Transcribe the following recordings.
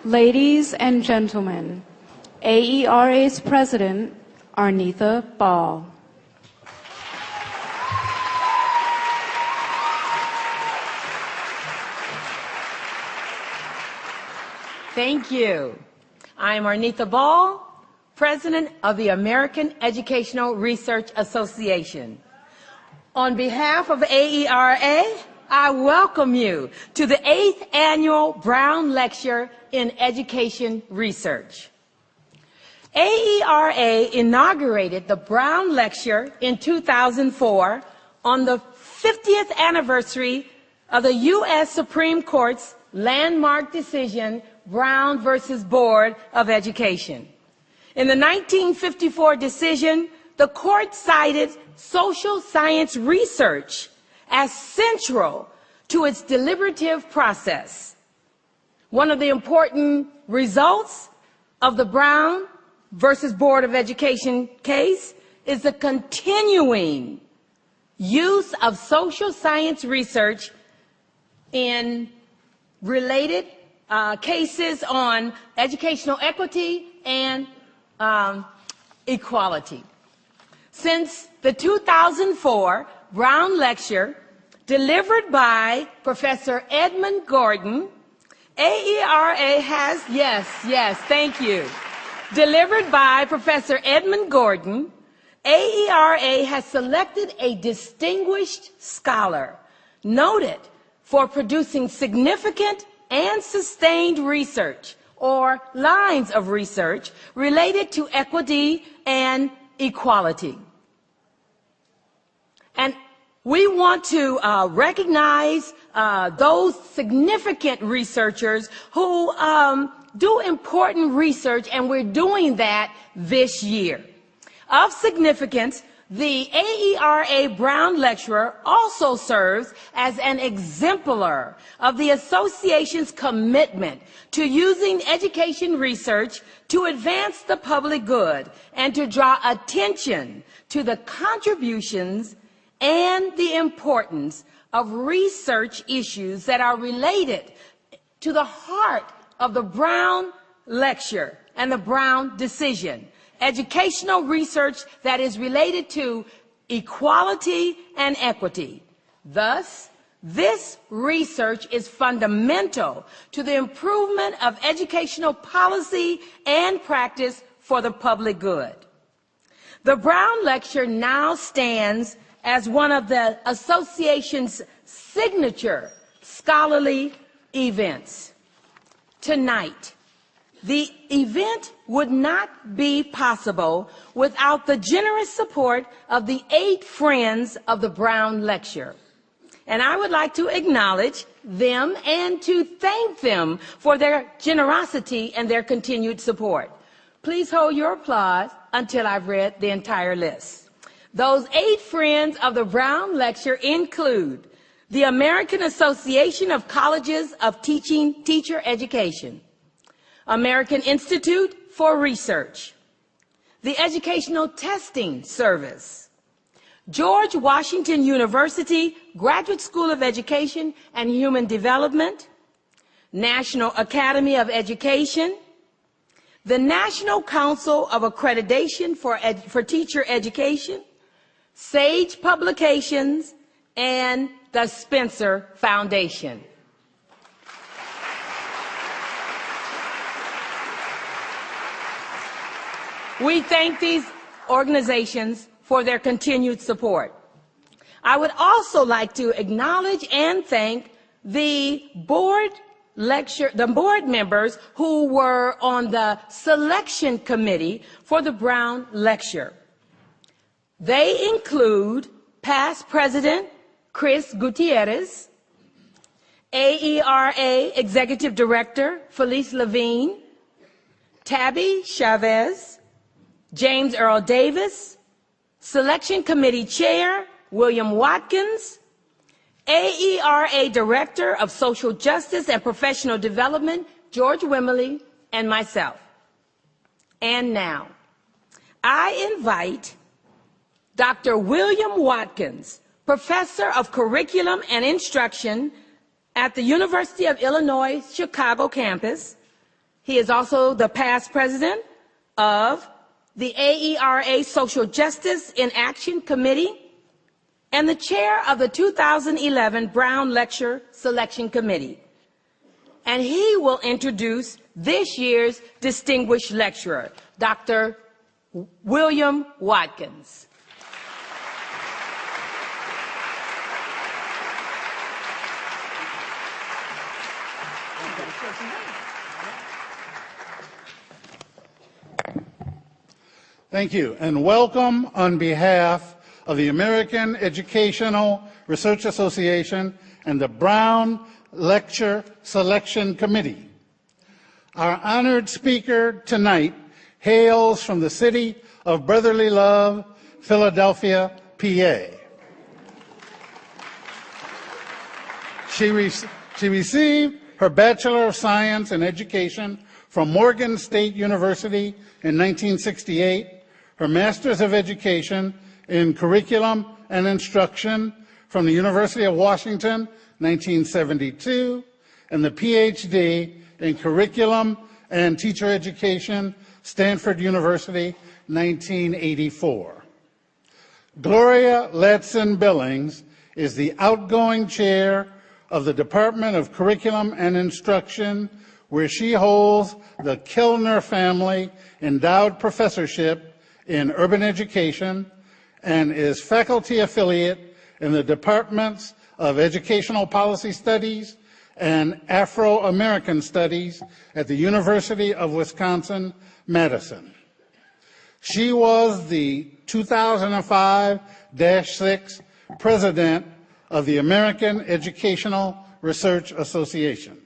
Ladies and gentlemen, AERA's President, Arnitha Ball. Thank you. I'm Arnitha Ball, President of the American Educational Research Association. On behalf of AERA, I welcome you to the 8th Annual Brown Lecture in Education Research. AERA inaugurated the Brown Lecture in 2004 on the 50th anniversary of the U.S. Supreme Court's landmark decision, Brown versus Board of Education. In the 1954 decision, the court cited social science research as central to its deliberative process. One of the important results of the Brown versus Board of Education case is the continuing use of social science research in related cases on educational equity and equality. Since the 2004 Brown Lecture, delivered by Professor Edmund Gordon, AERA has, yes, thank you. Delivered by Professor Edmund Gordon, AERA has selected a distinguished scholar, noted for producing significant and sustained research, or lines of research, related to equity and equality. And we want to recognize those significant researchers who do important research, and we're doing that this year. Of significance, the AERA Brown Lecturer also serves as an exemplar of the association's commitment to using education research to advance the public good and to draw attention to the contributions and the importance of research issues that are related to the heart of the Brown Lecture and the Brown decision. Educational research that is related to equality and equity. Thus, this research is fundamental to the improvement of educational policy and practice for the public good. The Brown Lecture now stands as one of the association's signature scholarly events. Tonight, the event would not be possible without the generous support of the 8 friends of the Brown Lecture. And I would like to acknowledge them and to thank them for their generosity and their continued support. Please hold your applause until I've read the entire list. Those 8 friends of the Brown Lecture include the American Association of Colleges of Teacher Education, American Institute for Research, the Educational Testing Service, George Washington University Graduate School of Education and Human Development, National Academy of Education, the National Council of Accreditation for Teacher Education, Sage Publications, and the Spencer Foundation. We thank these organizations for their continued support. I would also like to acknowledge and thank the board members who were on the selection committee for the Brown Lecture. They include past President Chris Gutierrez, AERA Executive Director Felice Levine, Tabby Chavez, James Earl Davis, Selection Committee Chair William Watkins, AERA Director of Social Justice and Professional Development George Wimmerly, and myself. And now, I invite Dr. William Watkins, Professor of Curriculum and Instruction at the University of Illinois Chicago campus, He is also the past president of the AERA Social Justice in Action Committee and the chair of the 2011 Brown Lecture Selection Committee. And he will introduce this year's distinguished lecturer, Dr. William Watkins. Thank you, and welcome on behalf of the American Educational Research Association and the Brown Lecture Selection Committee. Our honored speaker tonight hails from the city of brotherly love, Philadelphia, PA. She received her Bachelor of Science in Education from Morgan State University in 1968, her Master's of Education in Curriculum and Instruction from the University of Washington, 1972, and the PhD in Curriculum and Teacher Education, Stanford University, 1984. Gloria Ladson-Billings is the outgoing chair of the Department of Curriculum and Instruction, where she holds the Kellner Family Endowed Professorship in Urban Education and is faculty affiliate in the Departments of Educational Policy Studies and Afro-American Studies at the University of Wisconsin-Madison. She was the 2005-6 president of the American Educational Research Association.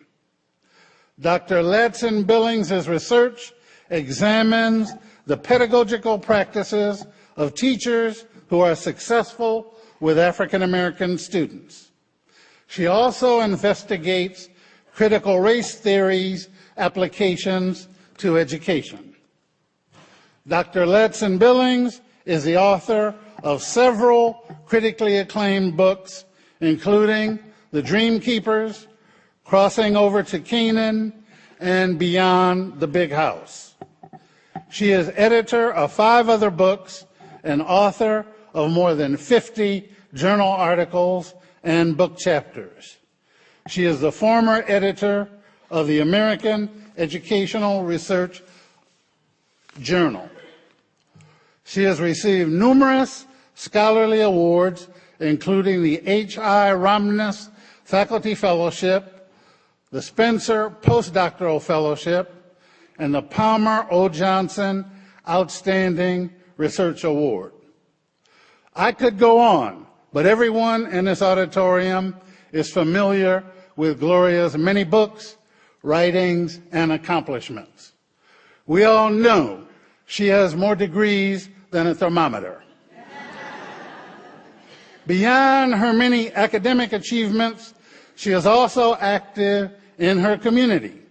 Dr. Ladson-Billings' research examines the pedagogical practices of teachers who are successful with African American students. She also investigates critical race theory's applications to education. Dr. Ladson-Billings is the author of several critically acclaimed books, including The Dream Keepers, Crossing Over to Canaan, and Beyond the Big House. She is editor of 5 other books and author of more than 50 journal articles and book chapters. She is the former editor of the American Educational Research Journal. She has received numerous scholarly awards, including the H.I. Romness Faculty Fellowship, the Spencer Postdoctoral Fellowship, and the Palmer O. Johnson Outstanding Research Award. I could go on, but everyone in this auditorium is familiar with Gloria's many books, writings, and accomplishments. We all know she has more degrees than a thermometer. Beyond her many academic achievements, she is also active in her community.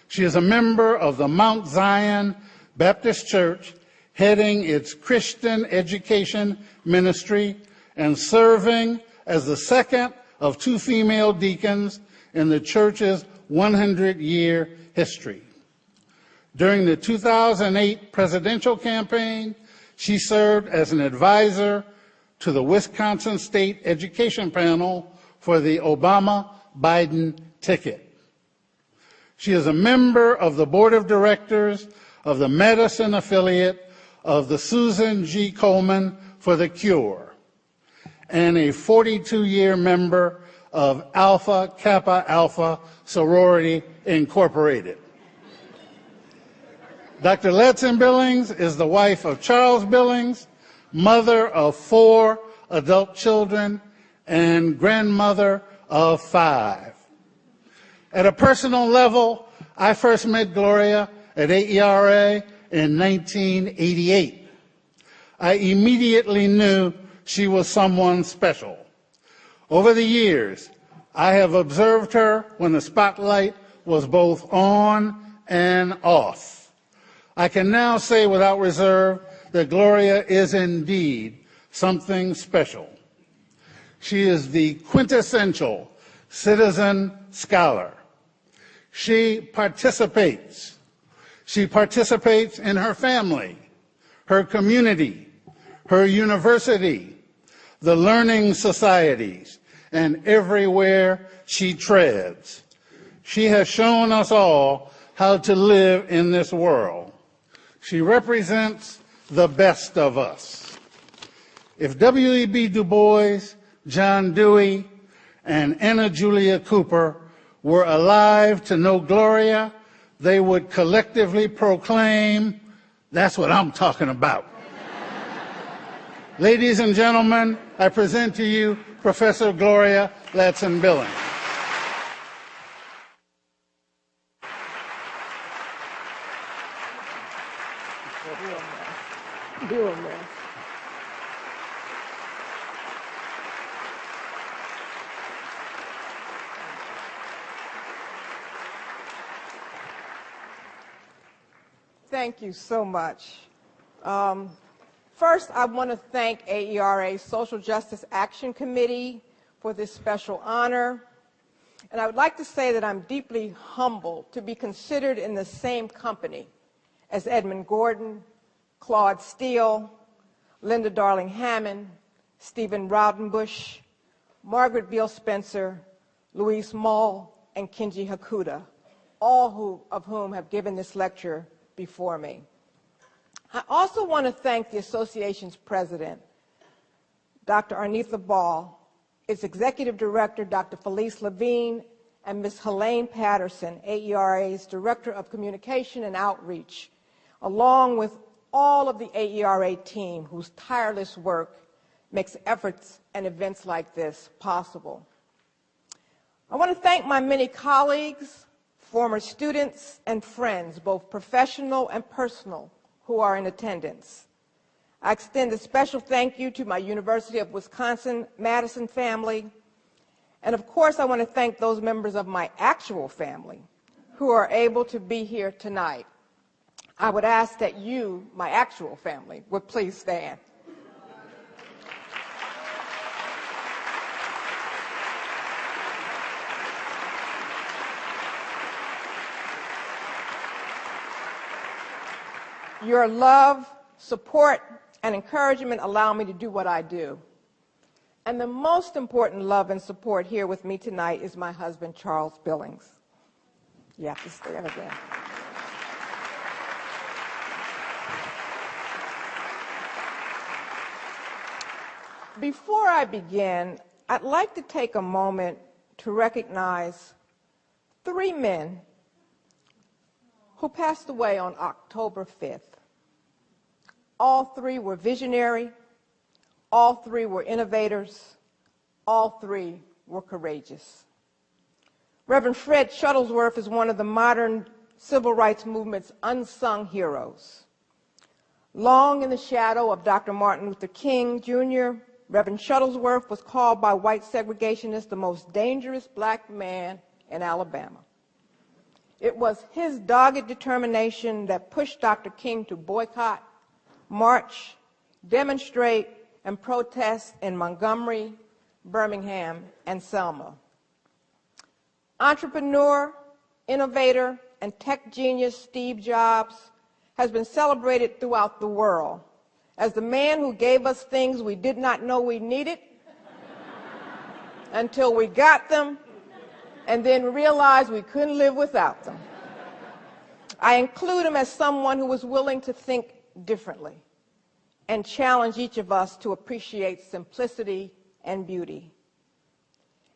She is a member of the Mount Zion Baptist Church, heading its Christian education ministry and serving as the second of 2 female deacons in the church's 100-year history. During the 2008 presidential campaign, she served as an advisor to the Wisconsin State Education Panel for the Obama-Biden ticket. She is a member of the board of directors of the Madison affiliate of the Susan G. Komen for the Cure, and a 42-year member of Alpha Kappa Alpha Sorority Incorporated. Dr. Ladson-Billings is the wife of Charles Billings, mother of 4 adult children, and grandmother of 5. At a personal level, I first met Gloria at AERA in 1988. I immediately knew she was someone special. Over the years, I have observed her when the spotlight was both on and off. I can now say without reserve that Gloria is indeed something special. She is the quintessential citizen scholar. She participates. She participates in her family, her community, her university, the learning societies, and everywhere she treads. She has shown us all how to live in this world. She represents the best of us. If W.E.B. Du Bois, John Dewey, and Anna Julia Cooper were alive to know Gloria, they would collectively proclaim, "That's what I'm talking about." Ladies and gentlemen, I present to you Professor Gloria Ladson-Billings. Thank you so much. First, I want to thank AERA Social Justice Action Committee for this special honor. And I would like to say that I'm deeply humbled to be considered in the same company as Edmund Gordon, Claude Steele, Linda Darling Hammond, Stephen Raudenbush, Margaret Beale Spencer, Louise Mull, and Kenji Hakuda, all of whom have given this lecture before me. I also want to thank the association's president, Dr. Arnitha Ball, its executive director, Dr. Felice Levine, and Ms. Helene Patterson, AERA's Director of Communication and Outreach, along with all of the AERA team whose tireless work makes efforts and events like this possible. I want to thank my many colleagues, former students, and friends, both professional and personal, who are in attendance. I extend a special thank you to my University of Wisconsin-Madison family, and of course I want to thank those members of my actual family who are able to be here tonight. I would ask that you, my actual family, would please stand. Your love, support, and encouragement allow me to do what I do. And the most important love and support here with me tonight is my husband, Charles Billings. You have to stand again. Before I begin, I'd like to take a moment to recognize 3 men who passed away on October 5th. All 3 were visionary, all 3 were innovators, all 3 were courageous. Reverend Fred Shuttlesworth is one of the modern civil rights movement's unsung heroes. Long in the shadow of Dr. Martin Luther King, Jr., Reverend Shuttlesworth was called by white segregationists the most dangerous black man in Alabama. It was his dogged determination that pushed Dr. King to boycott, march, demonstrate, and protest in Montgomery, Birmingham, and Selma. Entrepreneur, innovator, and tech genius Steve Jobs has been celebrated throughout the world as the man who gave us things we did not know we needed until we got them and then realized we couldn't live without them. I include him as someone who was willing to think differently and challenge each of us to appreciate simplicity and beauty.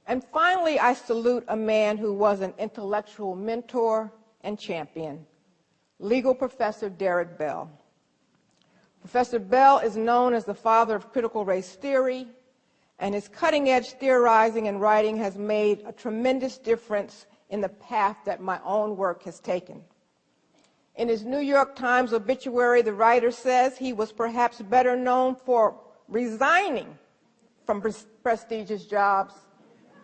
And finally, I salute a man who was an intellectual mentor and champion, legal professor Derek Bell. Professor Bell is known as the father of critical race theory, and his cutting-edge theorizing and writing has made a tremendous difference in the path that my own work has taken. In his New York Times obituary, the writer says he was perhaps better known for resigning from prestigious jobs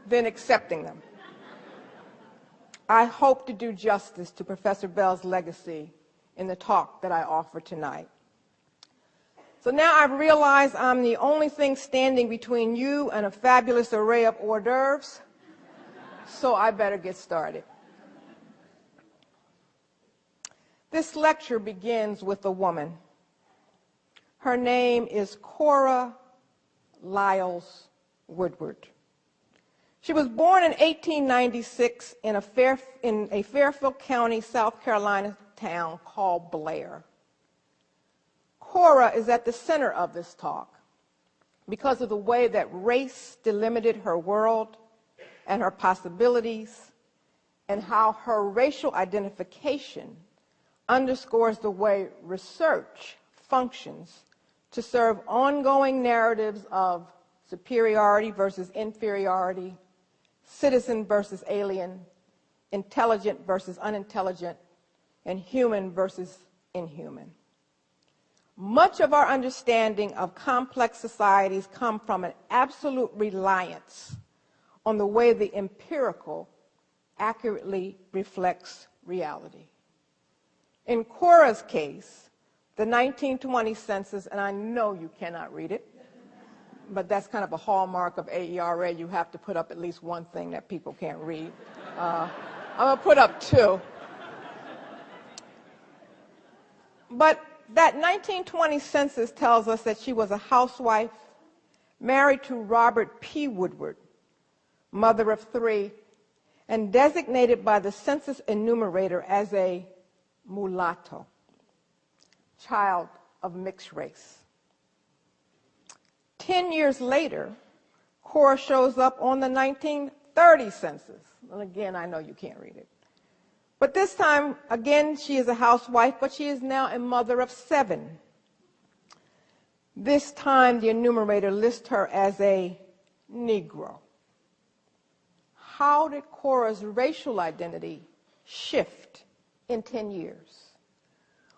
than accepting them. I hope to do justice to Professor Bell's legacy in the talk that I offer tonight. So now I've realized I'm the only thing standing between you and a fabulous array of hors d'oeuvres, so I better get started. This lecture begins with a woman. Her name is Cora Lyles Woodward. She was born in 1896 in a Fairfield County, South Carolina town called Blair. Cora is at the center of this talk because of the way that race delimited her world and her possibilities, and how her racial identification underscores the way research functions to serve ongoing narratives of superiority versus inferiority, citizen versus alien, intelligent versus unintelligent, and human versus inhuman. Much of our understanding of complex societies come from an absolute reliance on the way the empirical accurately reflects reality. In Cora's case, the 1920 census, and I know you cannot read it, but that's kind of a hallmark of AERA. You have to put up at least one thing that people can't read. I'm going to put up two. But that 1920 census tells us that she was a housewife, married to Robert P. Woodward, mother of three, and designated by the census enumerator as a mulatto, child of mixed race. 10 years later, Cora shows up on the 1930 census. And again, I know you can't read it. But this time, again, she is a housewife, but she is now a mother of 7. This time, the enumerator lists her as a Negro. How did Cora's racial identity shift in 10 years?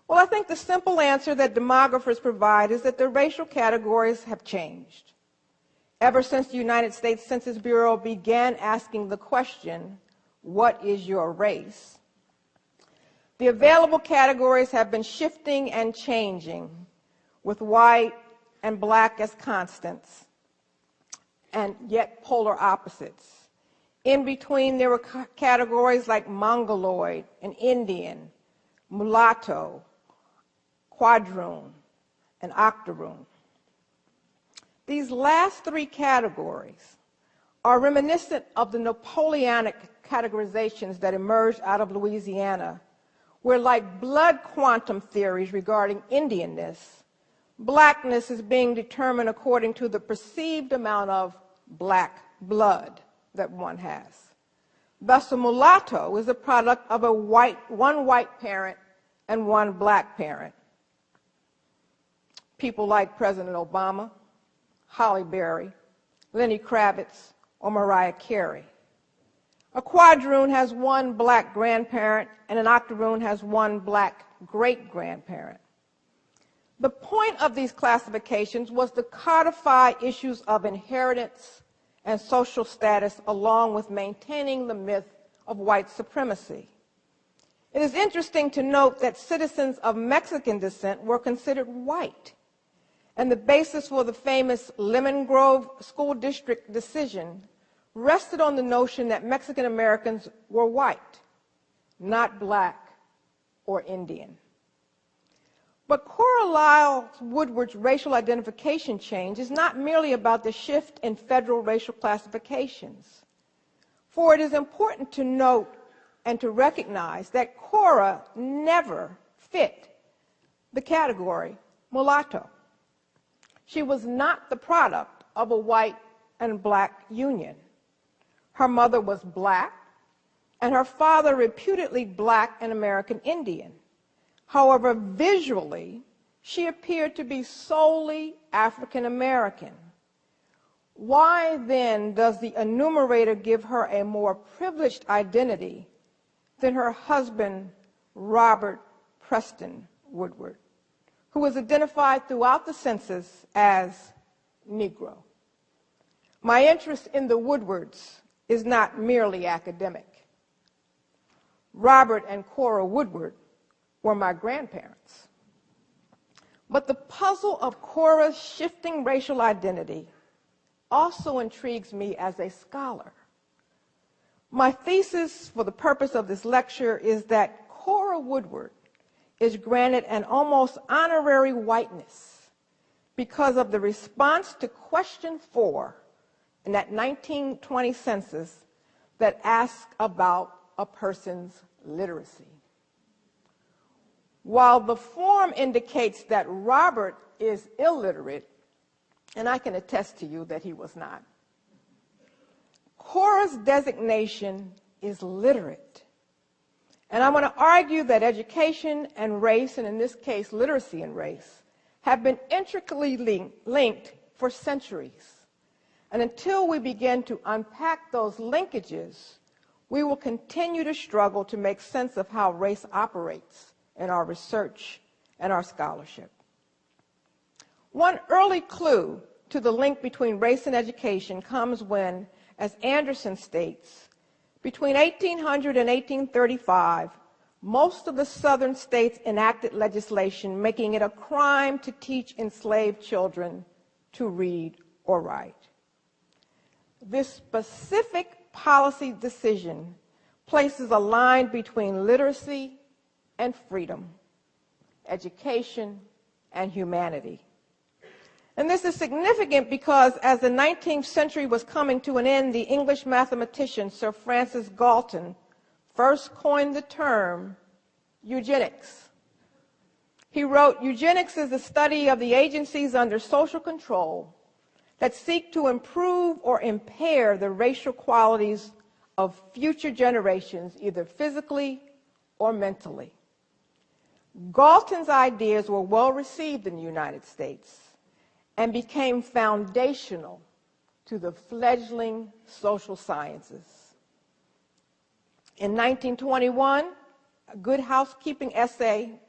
Well, I think the simple answer that demographers provide is that the racial categories have changed. Ever since the United States Census Bureau began asking the question, what is your race? The available categories have been shifting and changing, with white and black as constants, and yet polar opposites. In between, there were categories like Mongoloid and Indian, mulatto, quadroon, and octoroon. These last 3 categories are reminiscent of the Napoleonic categorizations that emerged out of Louisiana, where, like blood quantum theories regarding Indianness, blackness is being determined according to the perceived amount of black blood that one has. Thus, a mulatto is a product of one white parent and one black parent. People like President Obama, Halle Berry, Lenny Kravitz, or Mariah Carey. A quadroon has one black grandparent, and an octoroon has one black great-grandparent. The point of these classifications was to codify issues of inheritance and social status, along with maintaining the myth of white supremacy. It is interesting to note that citizens of Mexican descent were considered white, and the basis for the famous Lemon Grove School District decision rested on the notion that Mexican Americans were white, not black or Indian. But Cora Lyles Woodward's racial identification change is not merely about the shift in federal racial classifications, for it is important to note and to recognize that Cora never fit the category mulatto. She was not the product of a white and black union. Her mother was black, and her father reputedly black and American Indian. However, visually, she appeared to be solely African American. Why then does the enumerator give her a more privileged identity than her husband, Robert Preston Woodward, who was identified throughout the census as Negro? My interest in the Woodwards is not merely academic. Robert and Cora Woodward were my grandparents. But the puzzle of Cora's shifting racial identity also intrigues me as a scholar. My thesis for the purpose of this lecture is that Cora Woodward is granted an almost honorary whiteness because of the response to question 4 in that 1920 census that asked about a person's literacy. While the form indicates that Robert is illiterate, and I can attest to you that he was not, Cora's designation is literate. And I want to argue that education and race, and in this case literacy and race, have been intricately linked for centuries. And until we begin to unpack those linkages, we will continue to struggle to make sense of how race operates in our research and our scholarship. One early clue to the link between race and education comes when, as Anderson states, between 1800 and 1835, most of the southern states enacted legislation making it a crime to teach enslaved children to read or write. This specific policy decision places a line between literacy and freedom, education and humanity. And this is significant because as the 19th century was coming to an end, the English mathematician Sir Francis Galton first coined the term eugenics. He wrote, "Eugenics is the study of the agencies under social control that seek to improve or impair the racial qualities of future generations, either physically or mentally." Galton's ideas were well received in the United States and became foundational to the fledgling social sciences. In 1921, a Good Housekeeping essay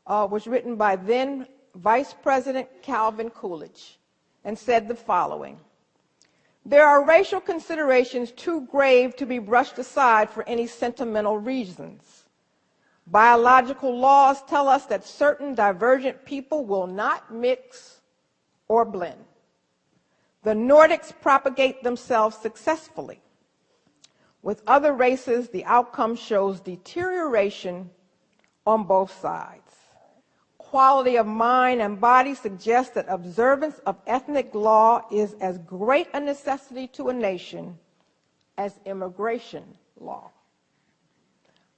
was written by then Vice President Calvin Coolidge and said the following: "There are racial considerations too grave to be brushed aside for any sentimental reasons. Biological laws tell us that certain divergent people will not mix or blend. The Nordics propagate themselves successfully. With other races, the outcome shows deterioration on both sides. Quality of mind and body suggests that observance of ethnic law is as great a necessity to a nation as immigration law.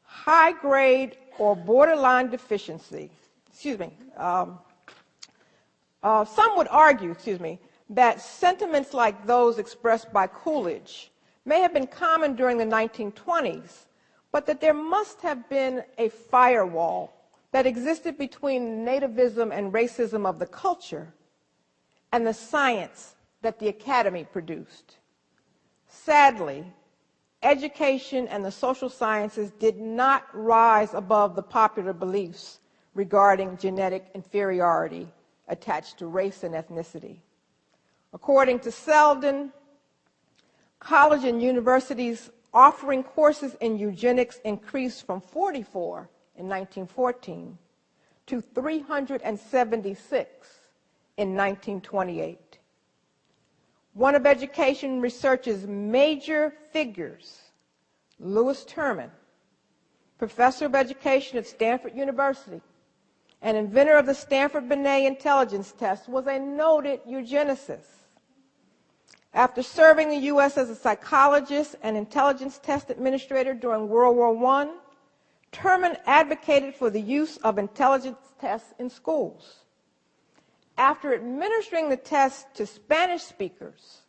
High grade or borderline deficiency, some would argue, that sentiments like those expressed by Coolidge may have been common during the 1920s, but that there must have been a firewall that existed between nativism and racism of the culture and the science that the academy produced. Sadly, education and the social sciences did not rise above the popular beliefs regarding genetic inferiority attached to race and ethnicity. According to Selden, college and universities offering courses in eugenics increased from 44 in 1914 to 376 in 1928. One of education research's major figures, Lewis Terman, professor of education at Stanford University and inventor of the Stanford-Binet intelligence test, was a noted eugenicist. After serving the U.S. as a psychologist and intelligence test administrator during World War I, Terman advocated for the use of intelligence tests in schools. After administering the test to Spanish speakers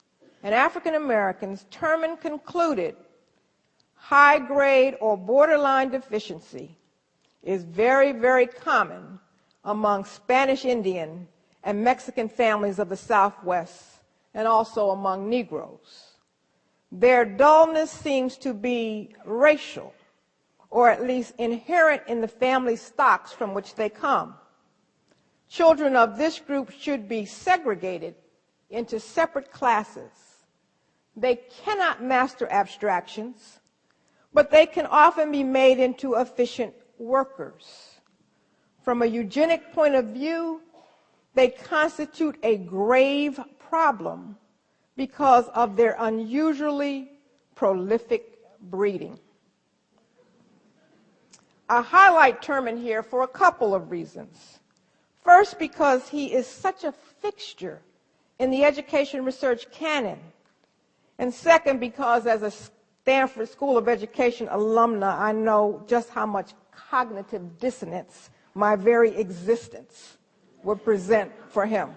and African Americans, Terman concluded high grade or borderline deficiency is very, very common among Spanish Indian and Mexican families of the Southwest, and also among Negroes. Their dullness seems to be racial, or at least inherent in the family stocks from which they come. Children of this group should be segregated into separate classes. They cannot master abstractions, but they can often be made into efficient workers. From a eugenic point of view, they constitute a grave problem because of their unusually prolific breeding. I highlight Terman here for a couple of reasons. First, because he is such a fixture in the education research canon. And second, because as a Stanford School of Education alumna, I know just how much cognitive dissonance my very existence would present for him.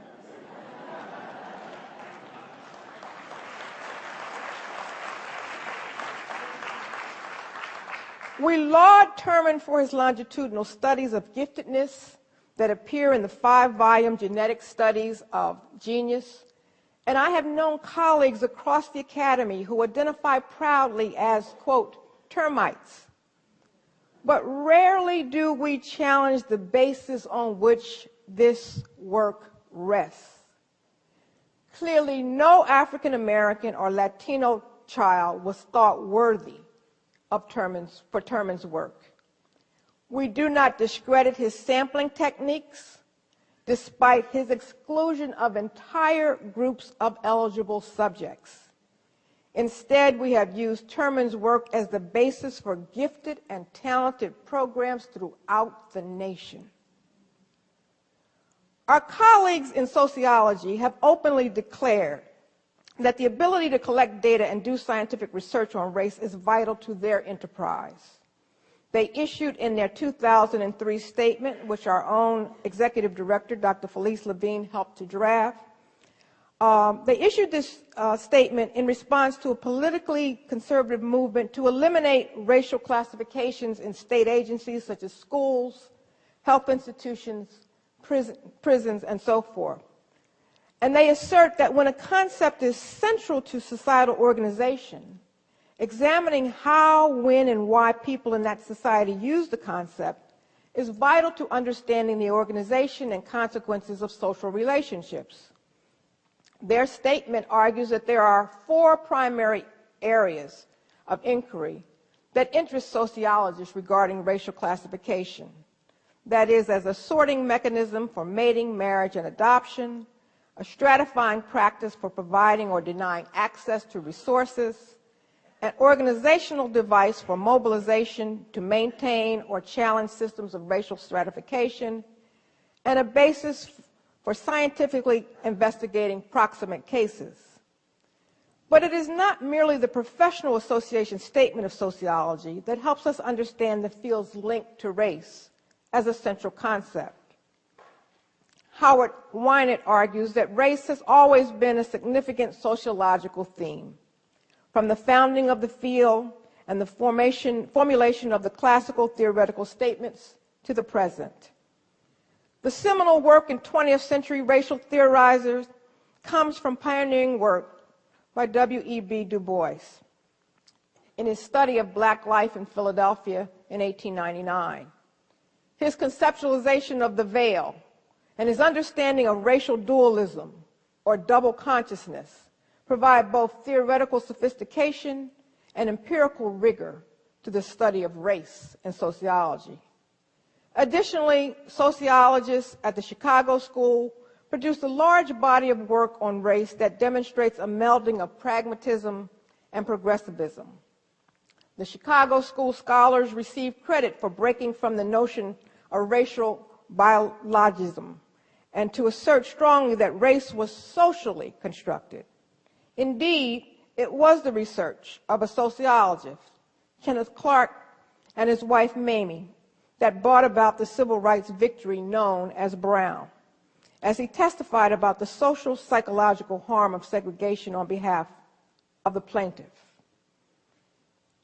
We laud Terman for his longitudinal studies of giftedness that appear in the 5-volume genetic studies of genius. And I have known colleagues across the academy who identify proudly as, quote, termites. But rarely do we challenge the basis on which this work rests. Clearly, no African American or Latino child was thought worthy of Terman's work. We do not discredit his sampling techniques, despite his exclusion of entire groups of eligible subjects. Instead, we have used Terman's work as the basis for gifted and talented programs throughout the nation. Our colleagues in sociology have openly declared that the ability to collect data and do scientific research on race is vital to their enterprise. They issued in their 2003 statement, which our own executive director, Dr. Felice Levine, helped to draft. They issued this statement in response to a politically conservative movement to eliminate racial classifications in state agencies such as schools, health institutions, prisons, and so forth. And they assert that when a concept is central to societal organization, examining how, when, and why people in that society use the concept is vital to understanding the organization and consequences of social relationships. Their statement argues that there are 4 primary areas of inquiry that interest sociologists regarding racial classification. That is, as a sorting mechanism for mating, marriage, and adoption, a stratifying practice for providing or denying access to resources, an organizational device for mobilization to maintain or challenge systems of racial stratification, and a basis for scientifically investigating proximate cases. But it is not merely the professional association statement of sociology that helps us understand the field's link to race as a central concept. Howard Wynant argues that race has always been a significant sociological theme, from the founding of the field and the formulation of the classical theoretical statements to the present. The seminal work in 20th century racial theorizers comes from pioneering work by W.E.B. Du Bois in his study of black life in Philadelphia in 1899. His conceptualization of the veil and his understanding of racial dualism or double consciousness provide both theoretical sophistication and empirical rigor to the study of race and sociology. Additionally, sociologists at the Chicago School produced a large body of work on race that demonstrates a melding of pragmatism and progressivism. The Chicago School scholars received credit for breaking from the notion of racial biologism and to assert strongly that race was socially constructed. Indeed, it was the research of a sociologist, Kenneth Clark, and his wife Mamie, that brought about the civil rights victory known as Brown, as he testified about the social psychological harm of segregation on behalf of the plaintiff.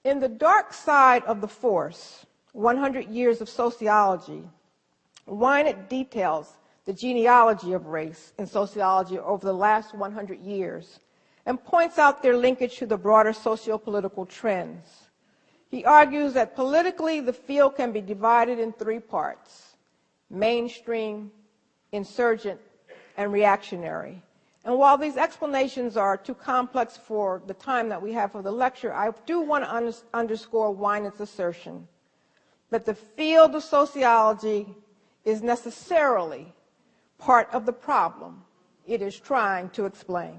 In The Dark Side of the Force, 100 Years of Sociology, Wynant details the genealogy of race in sociology over the last 100 years and points out their linkage to the broader socio-political trends. He argues that politically the field can be divided in 3 parts: mainstream, insurgent, and reactionary. And while these explanations are too complex for the time that we have for the lecture, I do want to underscore Wynant's assertion that the field of sociology is necessarily part of the problem it is trying to explain.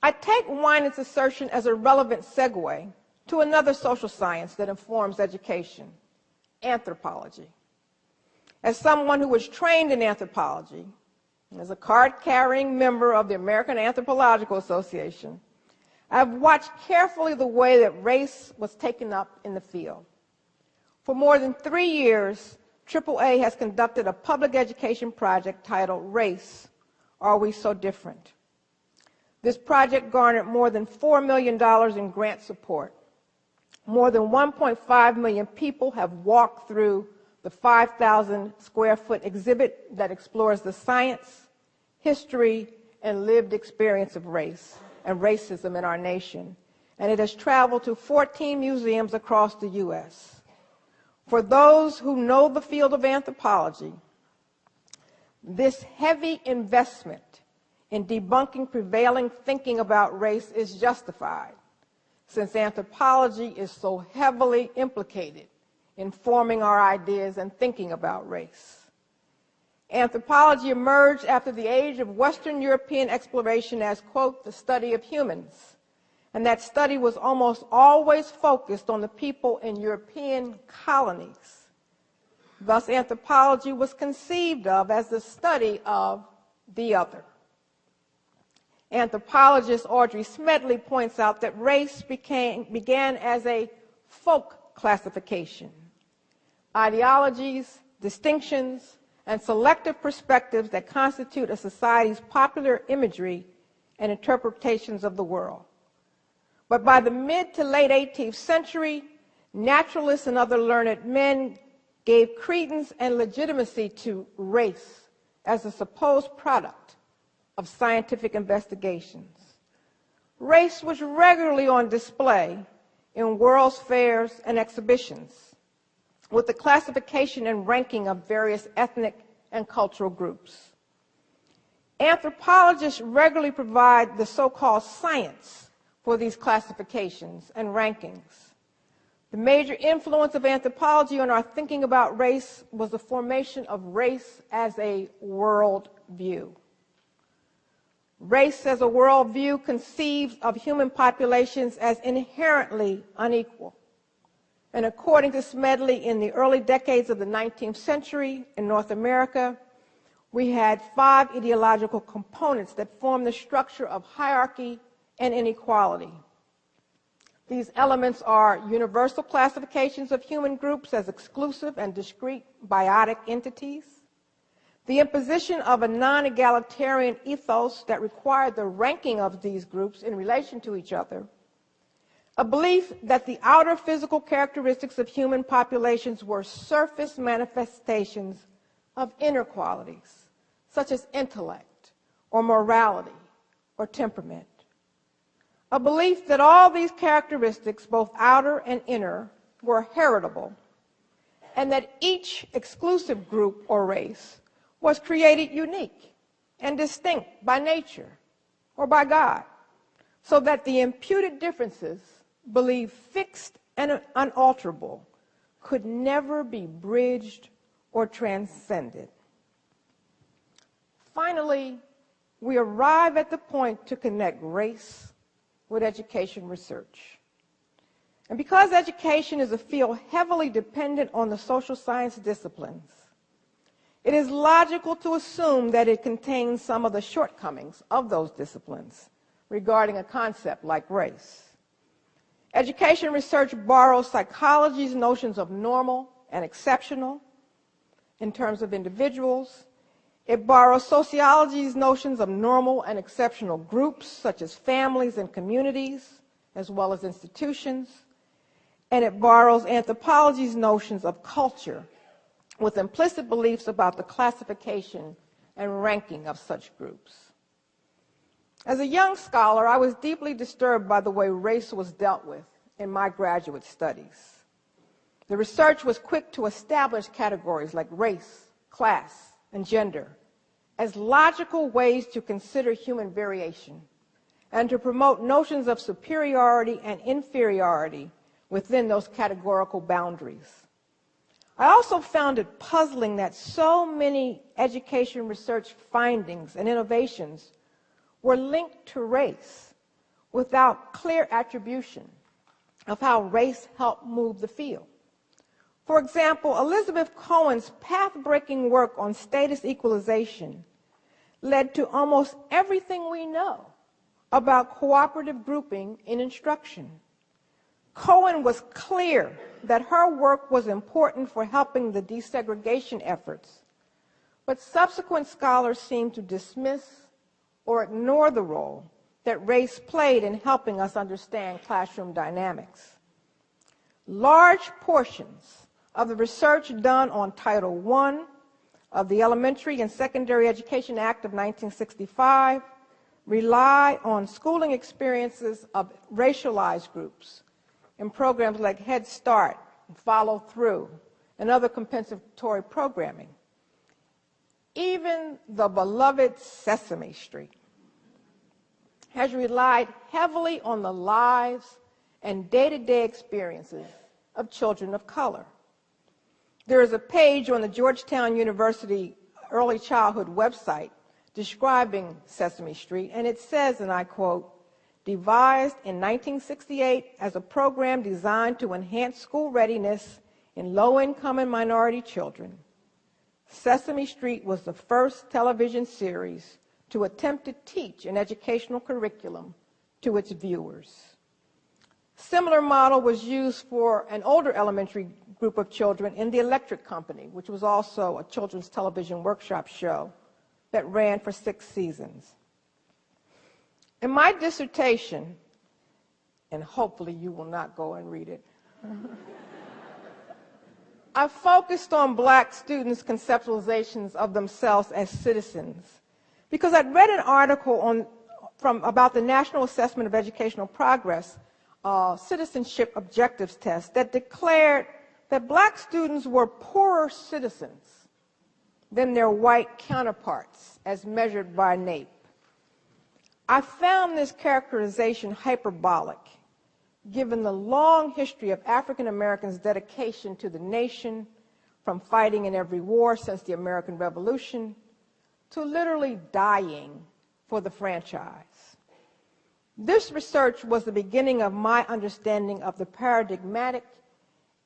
I take Wynant's assertion as a relevant segue to another social science that informs education, anthropology. As someone who was trained in anthropology, as a card-carrying member of the American Anthropological Association, I've watched carefully the way that race was taken up in the field. For more than 3 years, AAA has conducted a public education project titled Race, Are We So Different? This project garnered more than $4 million in grant support. More than 1.5 million people have walked through the 5,000 square foot exhibit that explores the science, history, and lived experience of race and racism in our nation, and it has traveled to 14 museums across the U.S. For those who know the field of anthropology, this heavy investment in debunking prevailing thinking about race is justified, since anthropology is so heavily implicated in forming our ideas and thinking about race. Anthropology emerged after the age of Western European exploration as, quote, the study of humans, and that study was almost always focused on the people in European colonies. Thus, anthropology was conceived of as the study of the other. Anthropologist Audrey Smedley points out that race began as a folk classification. Ideologies, distinctions, and selective perspectives that constitute a society's popular imagery and interpretations of the world. But by the mid to late 18th century, naturalists and other learned men gave credence and legitimacy to race as a supposed product of scientific investigations. Race was regularly on display in world's fairs and exhibitions, with the classification and ranking of various ethnic and cultural groups. Anthropologists regularly provide the so-called science for these classifications and rankings. The major influence of anthropology on our thinking about race was the formation of race as a worldview. Race as a worldview conceives of human populations as inherently unequal. And according to Smedley, in the early decades of the 19th century in North America, we had 5 ideological components that formed the structure of hierarchy and inequality. These elements are universal classifications of human groups as exclusive and discrete biotic entities, the imposition of a non-egalitarian ethos that required the ranking of these groups in relation to each other, a belief that the outer physical characteristics of human populations were surface manifestations of inner qualities, such as intellect or morality or temperament. A belief that all these characteristics, both outer and inner, were heritable, and that each exclusive group or race was created unique and distinct by nature or by God, so that the imputed differences, believed fixed and unalterable, could never be bridged or transcended. Finally, we arrive at the point to connect race with education research. And because education is a field heavily dependent on the social science disciplines, it is logical to assume that it contains some of the shortcomings of those disciplines regarding a concept like race. Education research borrows psychology's notions of normal and exceptional in terms of individuals. It borrows sociology's notions of normal and exceptional groups, such as families and communities, as well as institutions. And it borrows anthropology's notions of culture, with implicit beliefs about the classification and ranking of such groups. As a young scholar, I was deeply disturbed by the way race was dealt with in my graduate studies. The research was quick to establish categories like race, class, and gender as logical ways to consider human variation and to promote notions of superiority and inferiority within those categorical boundaries. I also found it puzzling that so many education research findings and innovations were linked to race without clear attribution of how race helped move the field. For example, Elizabeth Cohen's path-breaking work on status equalization led to almost everything we know about cooperative grouping in instruction. Cohen was clear that her work was important for helping the desegregation efforts, but subsequent scholars seem to dismiss or ignore the role that race played in helping us understand classroom dynamics. Large portions of the research done on Title I of the Elementary and Secondary Education Act of 1965 rely on schooling experiences of racialized groups in programs like Head Start, Follow Through, and other compensatory programming. Even the beloved Sesame Street has relied heavily on the lives and day-to-day experiences of children of color. There is a page on the Georgetown University Early Childhood website describing Sesame Street, and it says, and I quote, "Devised in 1968 as a program designed to enhance school readiness in low-income and minority children, Sesame Street was the first television series to attempt to teach an educational curriculum to its viewers." Similar model was used for an older elementary group of children in The Electric Company, which was also a children's television workshop show that ran for 6 seasons. In my dissertation, and hopefully you will not go and read it, I focused on black students' conceptualizations of themselves as citizens because I'd read an article about the National Assessment of Educational Progress Citizenship Objectives Test that declared that black students were poorer citizens than their white counterparts as measured by NAEP. I found this characterization hyperbolic, given the long history of African Americans' dedication to the nation, from fighting in every war since the American Revolution to literally dying for the franchise. This research was the beginning of my understanding of the paradigmatic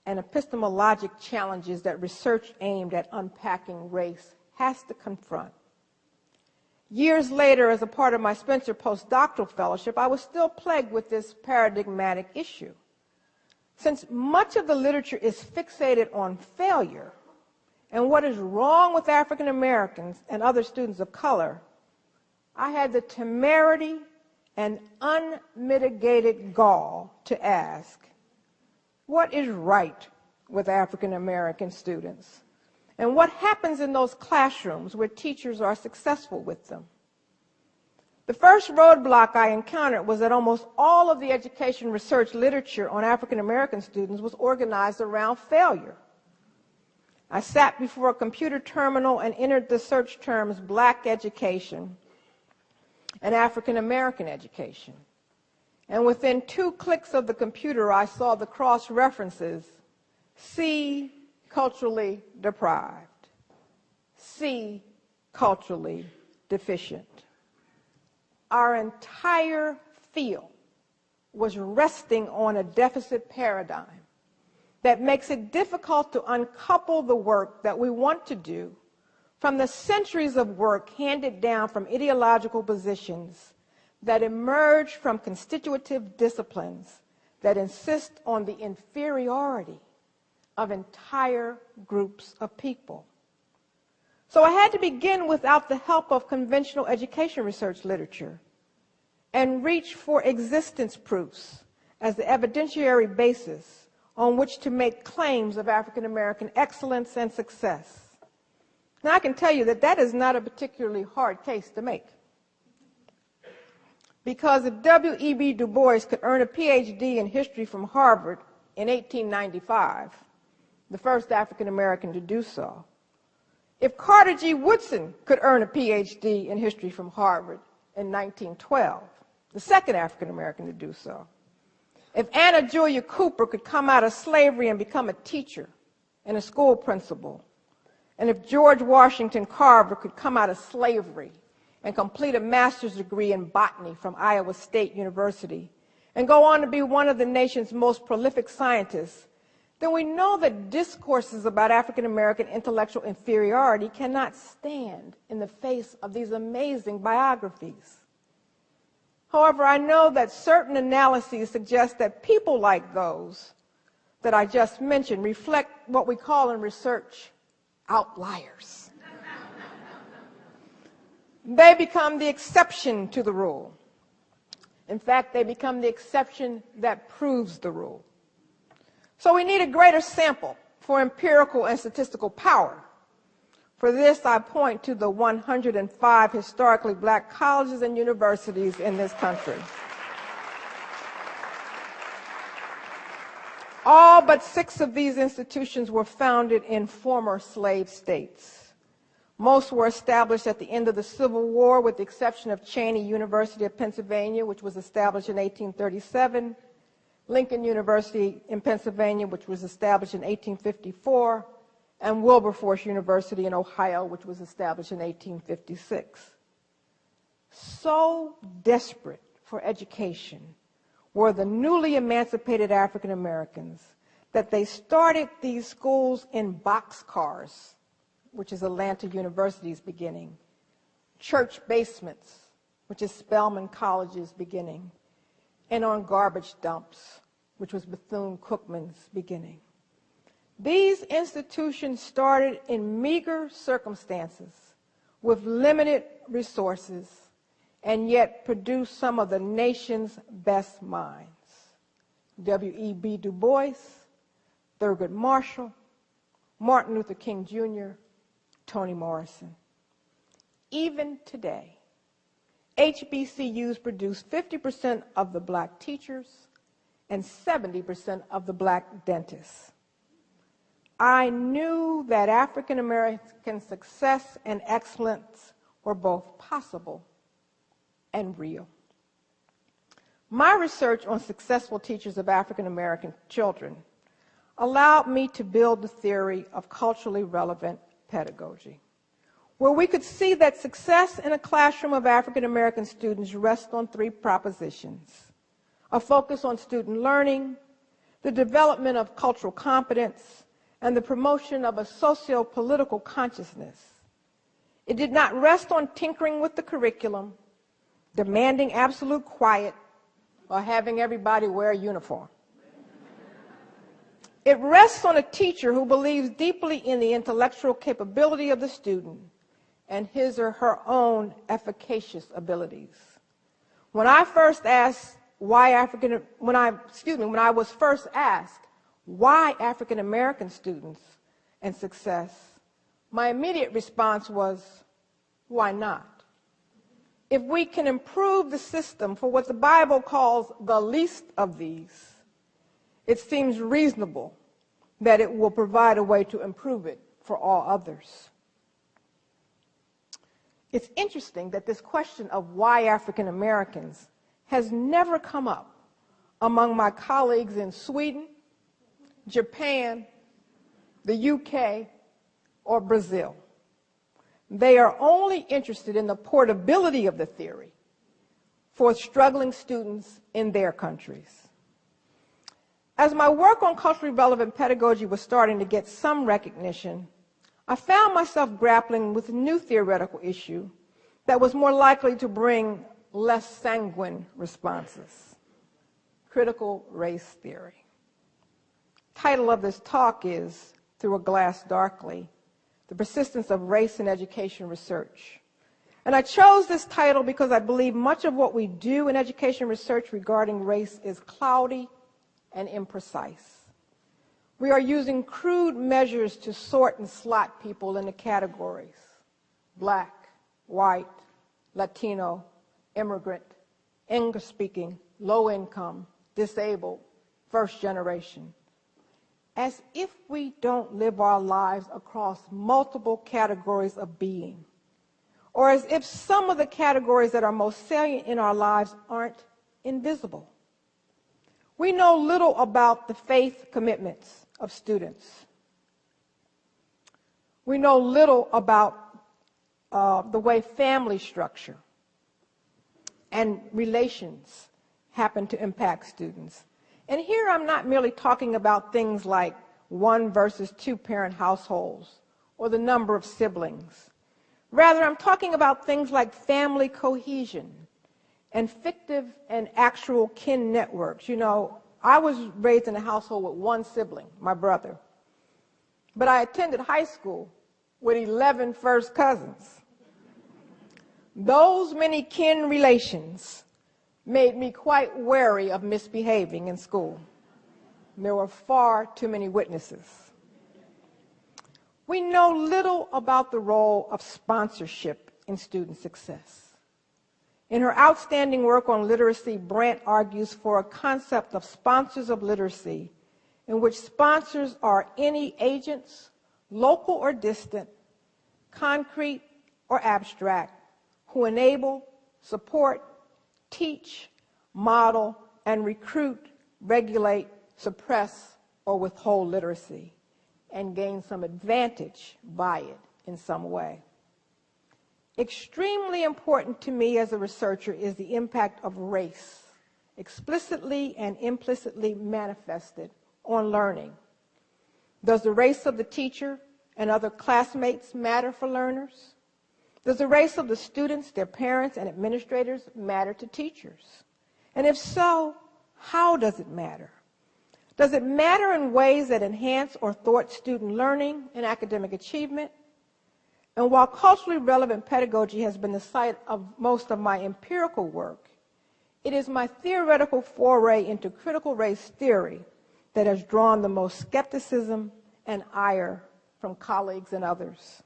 and epistemologic challenges that research aimed at unpacking race has to confront. Years later, as a part of my Spencer postdoctoral fellowship, I was still plagued with this paradigmatic issue. Since much of the literature is fixated on failure and what is wrong with African Americans and other students of color, I had the temerity and unmitigated gall to ask, what is right with African American students? And what happens in those classrooms where teachers are successful with them? The first roadblock I encountered was that almost all of the education research literature on African American students was organized around failure. I sat before a computer terminal and entered the search terms black education and African American education. And within 2 clicks of the computer, I saw the cross references: C, culturally deprived; C, culturally deficient. Our entire field was resting on a deficit paradigm that makes it difficult to uncouple the work that we want to do from the centuries of work handed down from ideological positions that emerge from constitutive disciplines that insist on the inferiority of entire groups of people. So I had to begin without the help of conventional education research literature and reach for existence proofs as the evidentiary basis on which to make claims of African American excellence and success. Now, I can tell you that that is not a particularly hard case to make. Because if W.E.B. Du Bois could earn a PhD in history from Harvard in 1895, the first African American to do so, if Carter G. Woodson could earn a PhD in history from Harvard in 1912, the second African American to do so, if Anna Julia Cooper could come out of slavery and become a teacher and a school principal, and if George Washington Carver could come out of slavery and complete a master's degree in botany from Iowa State University and go on to be one of the nation's most prolific scientists, then we know that discourses about African American intellectual inferiority cannot stand in the face of these amazing biographies. However, I know that certain analyses suggest that people like those that I just mentioned reflect what we call in research outliers. They become the exception to the rule. In fact, they become the exception that proves the rule. So we need a greater sample for empirical and statistical power. For this, I point to the 105 historically black colleges and universities in this country. All but 6 of these institutions were founded in former slave states. Most were established at the end of the Civil War, with the exception of Cheyney University of Pennsylvania, which was established in 1837, Lincoln University in Pennsylvania, which was established in 1854, and Wilberforce University in Ohio, which was established in 1856. So desperate for education were the newly emancipated African Americans that they started these schools in boxcars, which is Atlanta University's beginning, church basements, which is Spelman College's beginning, and on garbage dumps, which was Bethune-Cookman's beginning. These institutions started in meager circumstances with limited resources and yet produced some of the nation's best minds. W.E.B. Du Bois, Thurgood Marshall, Martin Luther King Jr., Toni Morrison. Even today, HBCUs produce 50% of the black teachers and 70% of the black dentists. I knew that African American success and excellence were both possible and real. My research on successful teachers of African American children allowed me to build the theory of culturally relevant pedagogy, where we could see that success in a classroom of African American students rests on 3 propositions: a focus on student learning, the development of cultural competence, and the promotion of a socio-political consciousness. It did not rest on tinkering with the curriculum, demanding absolute quiet, or having everybody wear a uniform. It rests on a teacher who believes deeply in the intellectual capability of the student and his or her own efficacious abilities. When I was first asked why African American students and success, my immediate response was, why not? If we can improve the system for what the Bible calls the least of these, it seems reasonable that it will provide a way to improve it for all others. It's interesting that this question of why African Americans has never come up among my colleagues in Sweden, Japan, the UK, or Brazil. They are only interested in the portability of the theory for struggling students in their countries. As my work on culturally relevant pedagogy was starting to get some recognition, I found myself grappling with a new theoretical issue that was more likely to bring less sanguine responses: critical race theory. The title of this talk is Through a Glass Darkly: The Persistence of Race in Education Research. And I chose this title because I believe much of what we do in education research regarding race is cloudy and imprecise. We are using crude measures to sort and slot people into categories: black, white, Latino, immigrant, English-speaking, low income, disabled, first generation, as if we don't live our lives across multiple categories of being, or as if some of the categories that are most salient in our lives aren't invisible. We know little about the faith commitments of students. We know little about the way family structure and relations happen to impact students. And here I'm not merely talking about things like 1 versus 2 parent households or the number of siblings. Rather, I'm talking about things like family cohesion and fictive and actual kin networks. You know, I was raised in a household with 1 sibling, my brother. But I attended high school with 11 first cousins. Those many kin relations made me quite wary of misbehaving in school. There were far too many witnesses. We know little about the role of sponsorship in student success. In her outstanding work on literacy, Brandt argues for a concept of sponsors of literacy, in which sponsors are any agents, local or distant, concrete or abstract, who enable, support, teach, model, and recruit, regulate, suppress, or withhold literacy, and gain some advantage by it in some way. Extremely important to me as a researcher is the impact of race, explicitly and implicitly manifested on learning. Does the race of the teacher and other classmates matter for learners? Does the race of the students, their parents, and administrators matter to teachers? And if so, how does it matter? Does it matter in ways that enhance or thwart student learning and academic achievement? And while culturally relevant pedagogy has been the site of most of my empirical work, it is my theoretical foray into critical race theory that has drawn the most skepticism and ire from colleagues and others.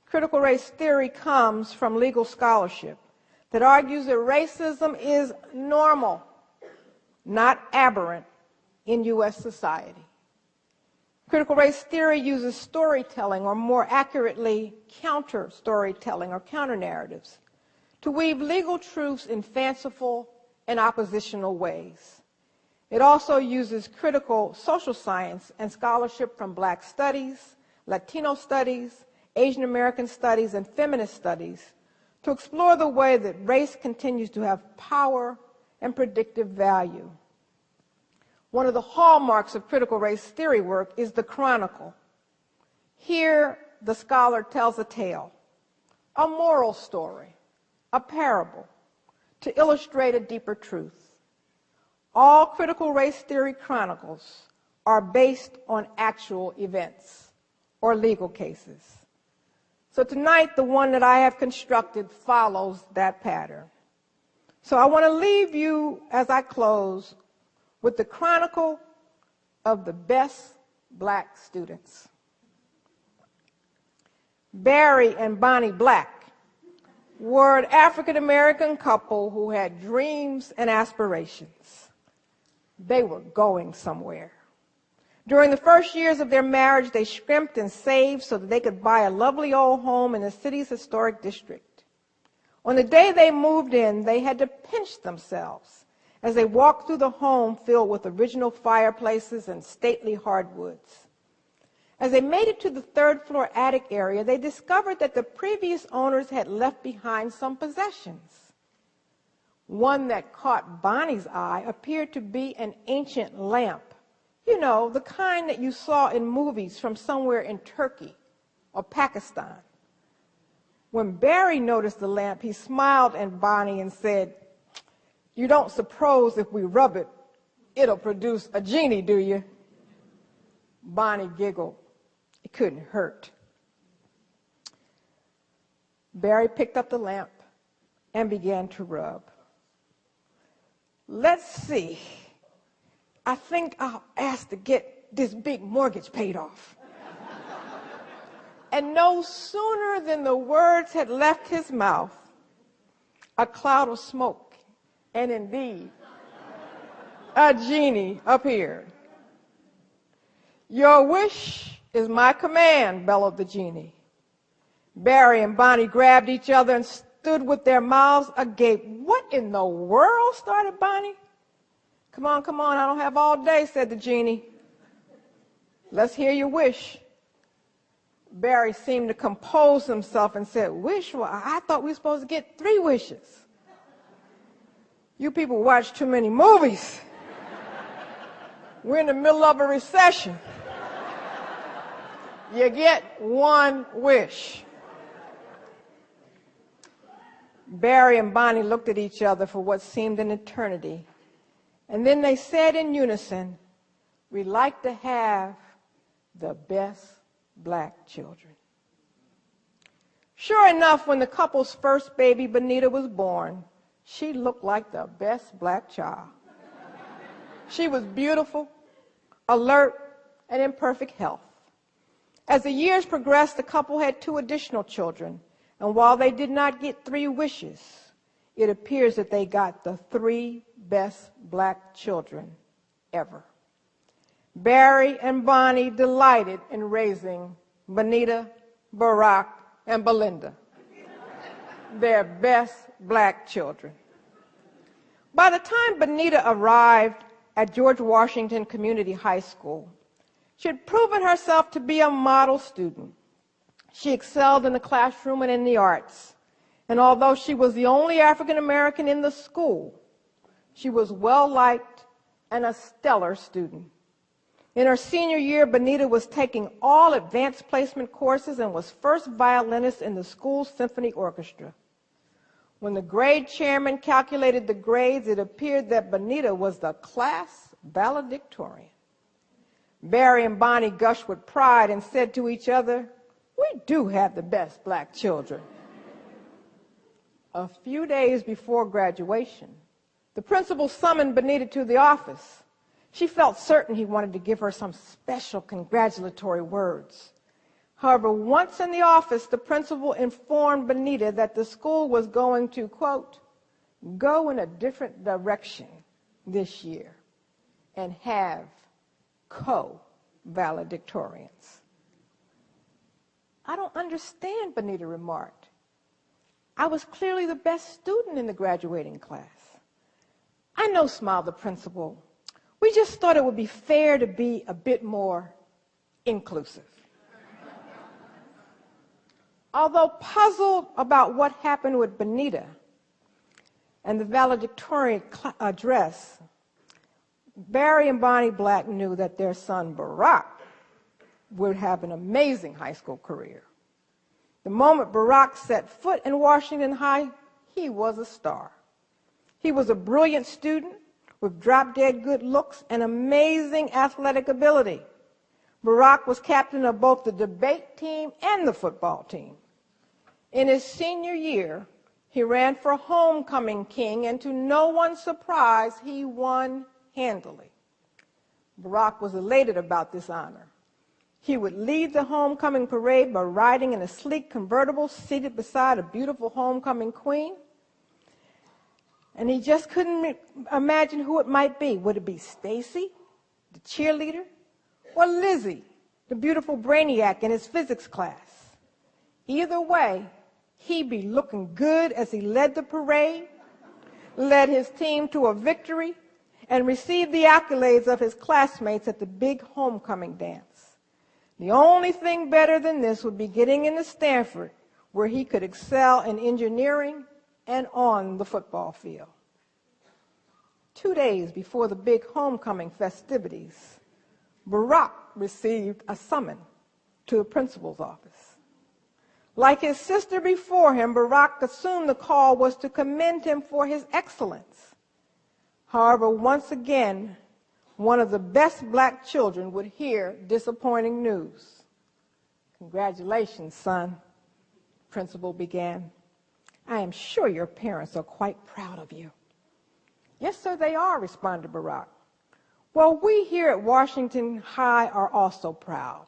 Critical race theory comes from legal scholarship that argues that racism is normal, not aberrant, in U.S. society. Critical race theory uses storytelling, or more accurately, counter-storytelling or counter-narratives, to weave legal truths in fanciful and oppositional ways. It also uses critical social science and scholarship from Black studies, Latino studies, Asian American studies, and feminist studies to explore the way that race continues to have power and predictive value. One of the hallmarks of critical race theory work is the chronicle. Here, the scholar tells a tale, a moral story, a parable, to illustrate a deeper truth. All critical race theory chronicles are based on actual events or legal cases. So tonight, the one that I have constructed follows that pattern. So I want to leave you, as I close, with the chronicle of the best Black students. Barry and Bonnie Black were an African-American couple who had dreams and aspirations. They were going somewhere. During the first years of their marriage, they scrimped and saved so that they could buy a lovely old home in the city's historic district. On the day they moved in, they had to pinch themselves as they walked through the home filled with original fireplaces and stately hardwoods. As they made it to the third-floor attic area, they discovered that the previous owners had left behind some possessions. One that caught Bonnie's eye appeared to be an ancient lamp. You know, the kind that you saw in movies from somewhere in Turkey or Pakistan. When Barry noticed the lamp, he smiled at Bonnie and said, "You don't suppose if we rub it, it'll produce a genie, do you?" Bonnie giggled. It couldn't hurt. Barry picked up the lamp and began to rub. "Let's see. I think I'll ask to get this big mortgage paid off." And no sooner than the words had left his mouth, a cloud of smoke, and indeed, a genie appeared. "Your wish is my command," bellowed the genie. Barry and Bonnie grabbed each other and stood with their mouths agape. "What in the world?" started Bonnie. Come on, I don't have all day," said the genie. "Let's hear your wish." Barry seemed to compose himself and said, "Wish? Well, I thought we were supposed to get 3 wishes." You people watch too many movies. We're in the middle of a recession. You get one wish. Barry and Bonnie looked at each other for what seemed an eternity. And then they said in unison, "We'd like to have the best black children." Sure enough, when the couple's first baby, Benita, was born, she looked like the best black child. She was beautiful, alert, and in perfect health. As the years progressed, the couple had 2 additional children, and while they did not get 3 wishes, it appears that they got the 3 best black children ever. Barry and Bonnie delighted in raising Benita, Barack, and Belinda, their best black children. By the time Benita arrived at George Washington Community High School, she had proven herself to be a model student. She excelled in the classroom and in the arts, and although she was the only African American in the school, she was well-liked and a stellar student. In her senior year, Benita was taking all advanced placement courses and was first violinist in the school symphony orchestra. When the grade chairman calculated the grades, it appeared that Benita was the class valedictorian. Barry and Bonnie gushed with pride and said to each other, "We do have the best black children." A few days before graduation, the principal summoned Benita to the office. She felt certain he wanted to give her some special congratulatory words. However, once in the office, the principal informed Benita that the school was going to, quote, "go in a different direction this year and have co-valedictorians." "I don't understand," Benita remarked. "I was clearly the best student in the graduating class." "I know," smiled the principal. "We just thought it would be fair to be a bit more inclusive." Although puzzled about what happened with Benita and the valedictorian address, Barry and Bonnie Black knew that their son Barack would have an amazing high school career. The moment Barack set foot in Washington High, he was a star. He was a brilliant student with drop-dead good looks and amazing athletic ability. Barack was captain of both the debate team and the football team. In his senior year, he ran for homecoming king, and to no one's surprise, he won handily. Barack was elated about this honor. He would lead the homecoming parade by riding in a sleek convertible seated beside a beautiful homecoming queen. And he just couldn't imagine who it might be. Would it be Stacy, the cheerleader, or Lizzie, the beautiful brainiac in his physics class? Either way, he'd be looking good as he led the parade, led his team to a victory, and received the accolades of his classmates at the big homecoming dance. The only thing better than this would be getting into Stanford, where he could excel in engineering and on the football field. 2 days before the big homecoming festivities, Barack received a summons to the principal's office. Like his sister before him, Barack assumed the call was to commend him for his excellence. However, once again, one of the best black children would hear disappointing news. "Congratulations, son," the principal began. "I am sure your parents are quite proud of you." "Yes, sir, they are," responded Barack. "Well, we here at Washington High are also proud.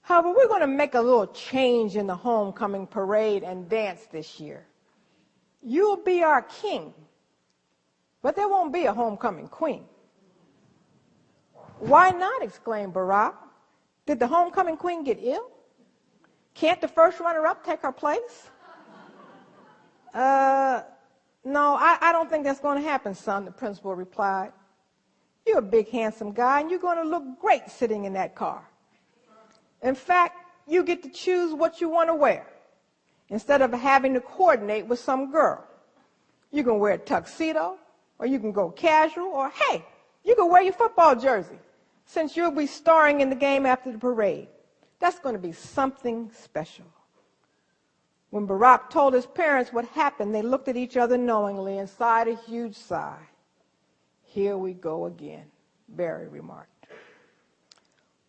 However, we're going to make a little change in the homecoming parade and dance this year. You'll be our king, but there won't be a homecoming queen." "Why not?" exclaimed Barack. "Did the homecoming queen get ill? Can't the first runner-up take her place?" No, I don't think that's going to happen, son," the principal replied. "You're a big, handsome guy, and you're going to look great sitting in that car. In fact, you get to choose what you want to wear instead of having to coordinate with some girl. You can wear a tuxedo, or you can go casual, or hey, you can wear your football jersey since you'll be starring in the game after the parade. That's going to be something special. When Barack told his parents what happened, they looked at each other knowingly and sighed a huge sigh. Here we go again, Barry remarked.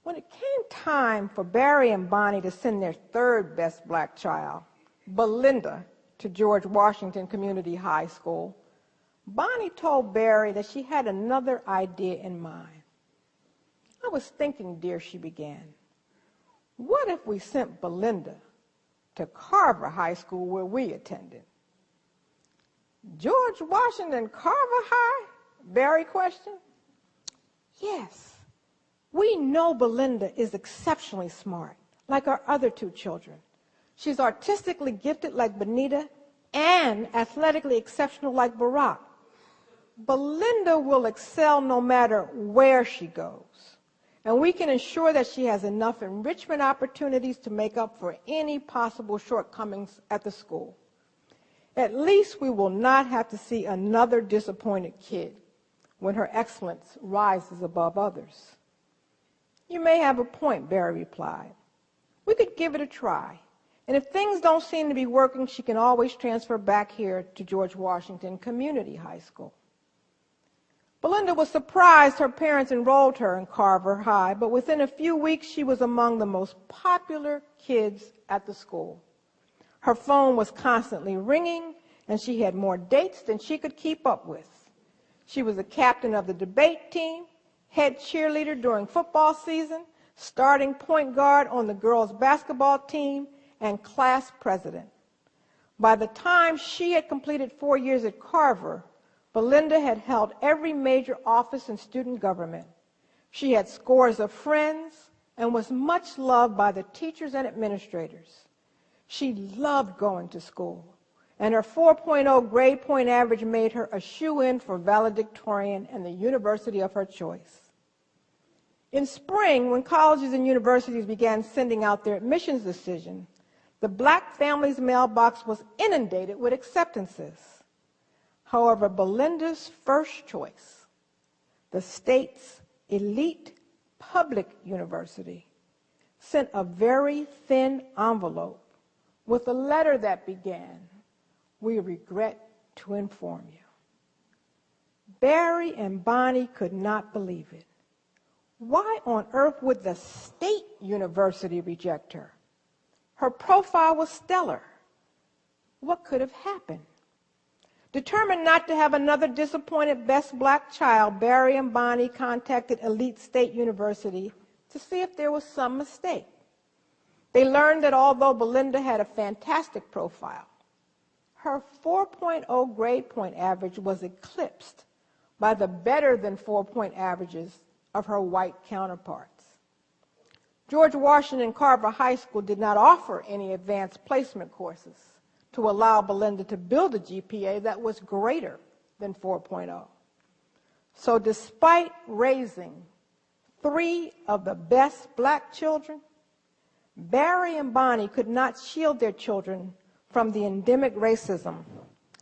When it came time for Barry and Bonnie to send their third best black child, Belinda, to George Washington Community High School, Bonnie told Barry that she had another idea in mind. I was thinking, dear, she began, what if we sent Belinda to Carver High School where we attended? George Washington Carver High? Barry questioned. Yes, we know Belinda is exceptionally smart, like our other two children. She's artistically gifted like Benita and athletically exceptional like Barack. Belinda will excel no matter where she goes, and we can ensure that she has enough enrichment opportunities to make up for any possible shortcomings at the school. At least we will not have to see another disappointed kid when her excellence rises above others. You may have a point, Barry replied. We could give it a try. And if things don't seem to be working, she can always transfer back here to George Washington Community High School. Belinda was surprised her parents enrolled her in Carver High, but within a few weeks she was among the most popular kids at the school. Her phone was constantly ringing, and she had more dates than she could keep up with. She was the captain of the debate team, head cheerleader during football season, starting point guard on the girls' basketball team, and class president. By the time she had completed 4 years at Carver, Belinda had held every major office in student government. She had scores of friends and was much loved by the teachers and administrators. She loved going to school, and her 4.0 grade point average made her a shoo-in for valedictorian and the university of her choice. In spring, when colleges and universities began sending out their admissions decision, the black family's mailbox was inundated with acceptances. However, Belinda's first choice, the state's elite public university, sent a very thin envelope with a letter that began, "We regret to inform you." Barry and Bonnie could not believe it. Why on earth would the state university reject her? Her profile was stellar. What could have happened? Determined not to have another disappointed best black child, Barry and Bonnie contacted Elite State University to see if there was some mistake. They learned that although Belinda had a fantastic profile, her 4.0 grade point average was eclipsed by the better than 4-point averages of her white counterparts. George Washington Carver High School did not offer any advanced placement courses to allow Belinda to build a GPA that was greater than 4.0. So despite raising 3 of the best black children, Barry and Bonnie could not shield their children from the endemic racism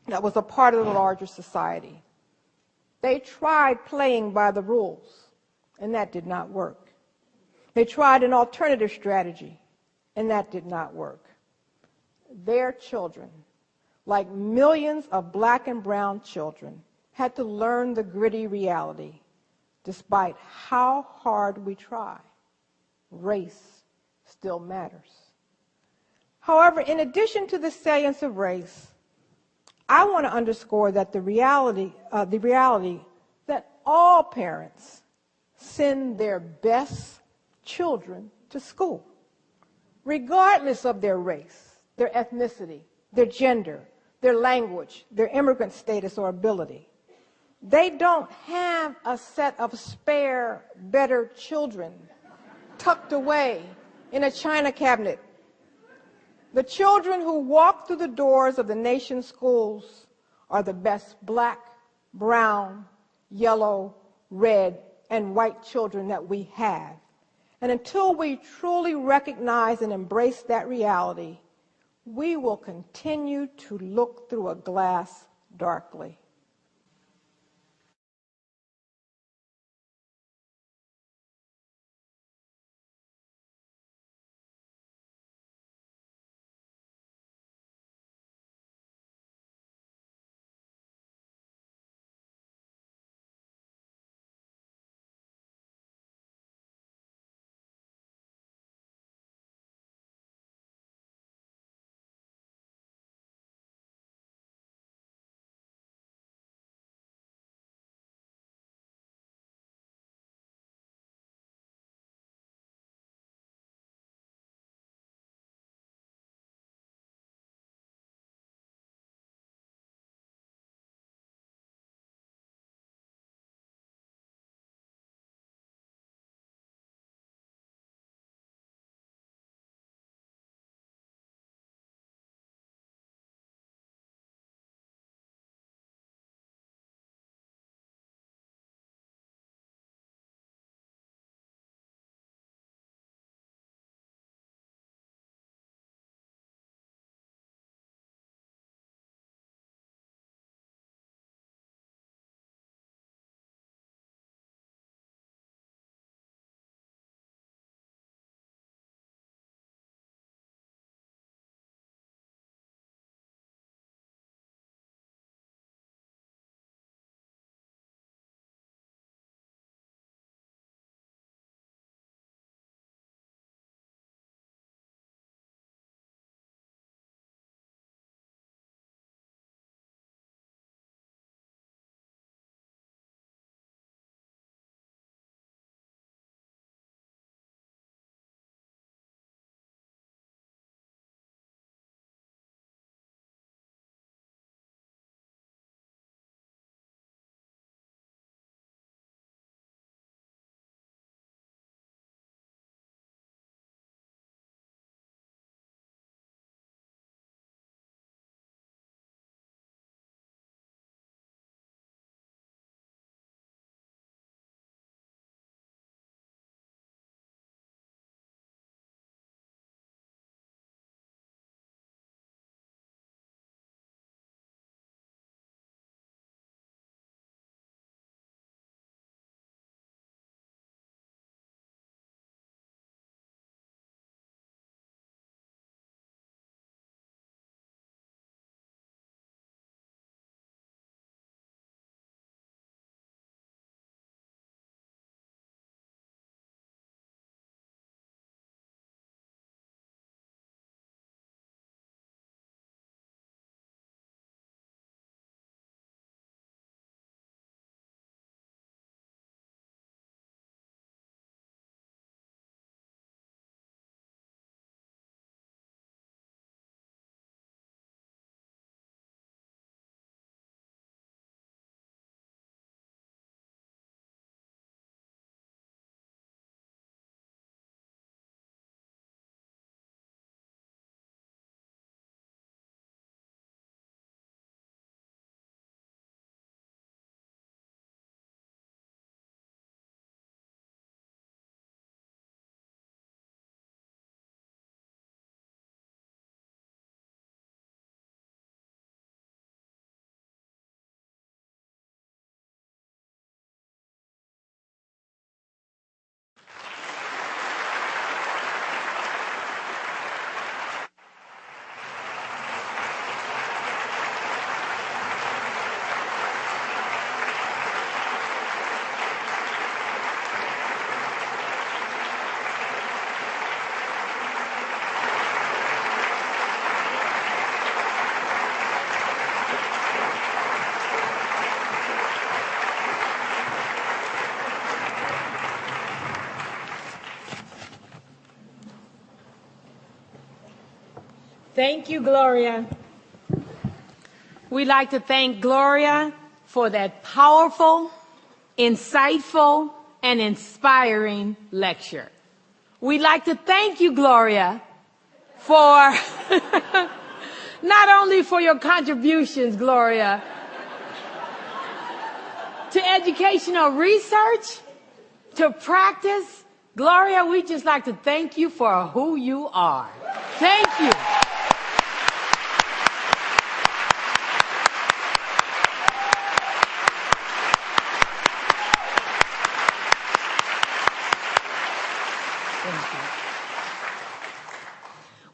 that was a part of the larger society. They tried playing by the rules, and that did not work. They tried an alternative strategy, and that did not work. Their children, like millions of black and brown children, had to learn the gritty reality, despite how hard we try. Race still matters. However, in addition to the salience of race, I want to underscore that the reality that all parents send their best children to school, regardless of their race, their ethnicity, their gender, their language, their immigrant status or ability. They don't have a set of spare, better children tucked away in a china cabinet. The children who walk through the doors of the nation's schools are the best black, brown, yellow, red, and white children that we have. And until we truly recognize and embrace that reality, we will continue to look through a glass darkly. Thank you, Gloria. We'd like to thank Gloria for that powerful, insightful, and inspiring lecture. We'd like to thank you, Gloria, for not only for your contributions, Gloria, to educational research, to practice. Gloria, we'd just like to thank you for who you are. Thank you.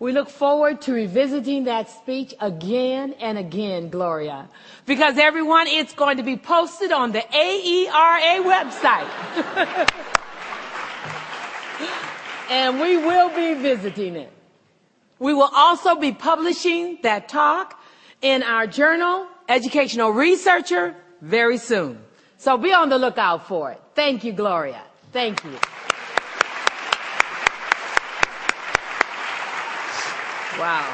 We look forward to revisiting that speech again and again, Gloria, because everyone, it's going to be posted on the AERA website. And we will be visiting it. We will also be publishing that talk in our journal, Educational Researcher, very soon. So be on the lookout for it. Thank you, Gloria. Thank you. Wow.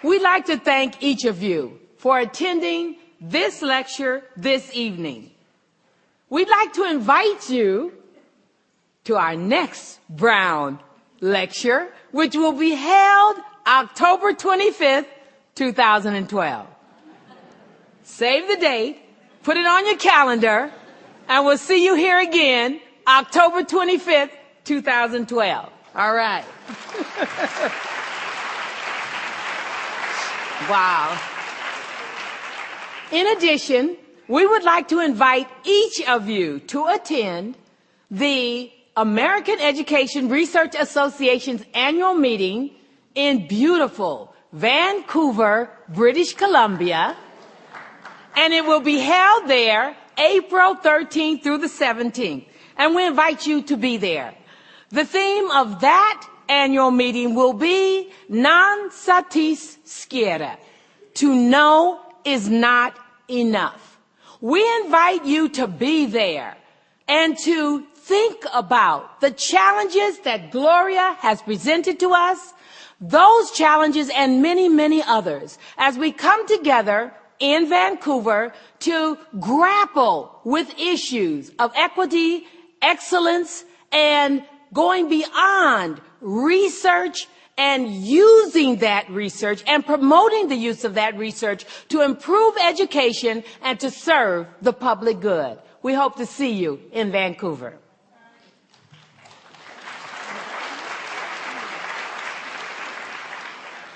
We'd like to thank each of you for attending this lecture this evening. We'd like to invite you to our next Brown lecture, which will be held October 25th, 2012. Save the date, put it on your calendar, and we'll see you here again October 25th, 2012. All right. Wow. In addition, we would like to invite each of you to attend the American Education Research Association's annual meeting in beautiful Vancouver, British Columbia, and it will be held there April 13th through the 17th, and we invite you to be there. The theme of that annual meeting will be Non Satis Sciere. To know is not enough. We invite you to be there and to think about the challenges that Gloria has presented to us, those challenges and many, many others, as we come together in Vancouver to grapple with issues of equity, excellence, and going beyond research and using that research and promoting the use of that research to improve education and to serve the public good. We hope to see you in Vancouver.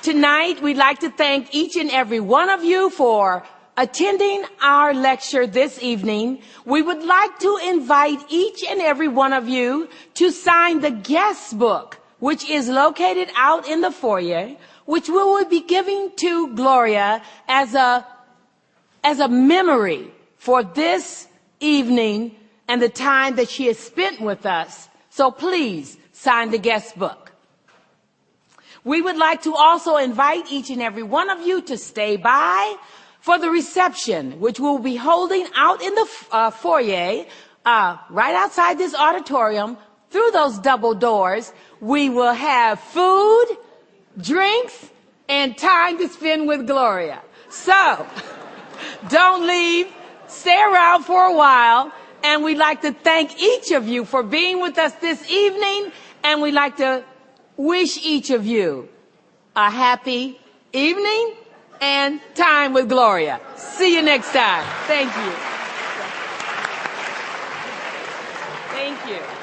Tonight, we'd like to thank each and every one of you for attending our lecture this evening. We would like to invite each and every one of you to sign the guest book, which is located out in the foyer, which we will be giving to Gloria as a memory for this evening and the time that she has spent with us. So please sign the guest book. We would like to also invite each and every one of you to stay by for the reception, which we'll be holding out in the foyer, right outside this auditorium. Through those double doors, we will have food, drinks, and time to spend with Gloria. So, don't leave. Stay around for a while. And we'd like to thank each of you for being with us this evening. And we'd like to wish each of you a happy evening and time with Gloria. See you next time. Thank you. Thank you.